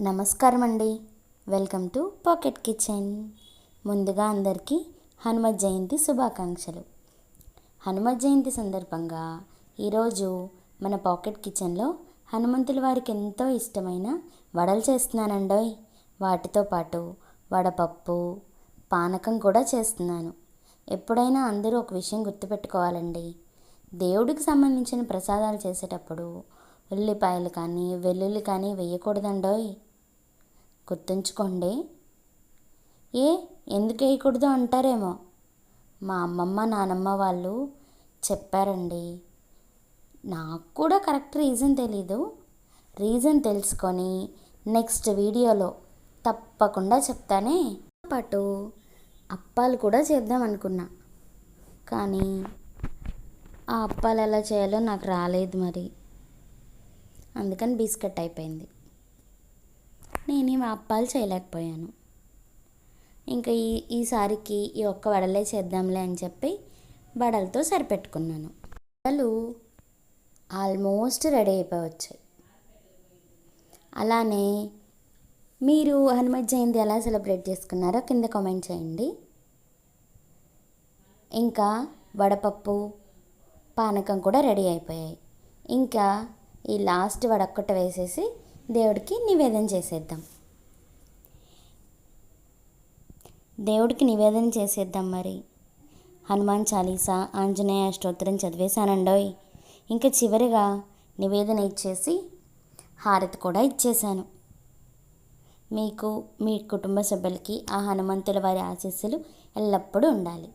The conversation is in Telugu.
నమస్కారం అండి. Welcome to pocket kitchen. ముందుగా అందరికీ హనుమత్ జయంతి శుభాకాంక్షలు. హనుమత్ జయంతి సందర్భంగా ఈరోజు మన పాకెట్ కిచెన్లో హనుమంతుల వారికి ఎంతో ఇష్టమైన వడలు చేస్తున్నానండోయ్. వాటితో పాటు వడపప్పు, పానకం కూడా చేస్తున్నాను. ఎప్పుడైనా అందరూ ఒక విషయం గుర్తుపెట్టుకోవాలండి. దేవుడికి సంబంధించిన ప్రసాదాలు చేసేటప్పుడు ఉల్లిపాయలు కానీ వెల్లుల్లి కానీ వేయకూడదండోయ్. గుర్తుంచుకోండి. ఎందుకు వేయకూడదు అంటారేమో. మా అమ్మమ్మ నానమ్మ వాళ్ళు చెప్పారండి. నాకు కూడా కరెక్ట్ రీజన్ తెలీదు. రీజన్ తెలుసుకొని నెక్స్ట్ వీడియోలో తప్పకుండా చెప్తానే. పాటు అప్పాలు కూడా చేద్దాం అనుకున్నా, కానీ ఆ అప్పాలు ఎలా చేయాలో నాకు రాలేదు మరి. అందుకని బిస్కెట్ అయిపోయింది. నేనేం అప్పాలు చేయలేకపోయాను. ఇంకా ఈసారికి ఈ ఒక్క వడలే చేద్దాంలే అని చెప్పి వడలతో సరిపెట్టుకున్నాను. వడలు ఆల్మోస్ట్ రెడీ అయిపోవచ్చాయి. అలానే మీరు హనుమత్ జయంతి ఎలా సెలబ్రేట్ చేసుకున్నారో కింద కామెంట్ చేయండి. ఇంకా వడపప్పు, పానకం కూడా రెడీ అయిపోయాయి. ఇంకా ఈ లాస్ట్ వడొక్కట వేసేసి దేవుడికి నివేదన చేసేద్దాం. మరి హనుమాన్ చాలీసా, ఆంజనేయ స్తోత్రం చదివేశానండోయ్. ఇంకా చివరిగా నివేదన ఇచ్చేసి హారతి కూడా ఇచ్చేశాను. మీకు, మీ కుటుంబ సభ్యులకి ఆ హనుమంతుల వారి ఆశీస్సులు ఎల్లప్పుడూ ఉండాలి.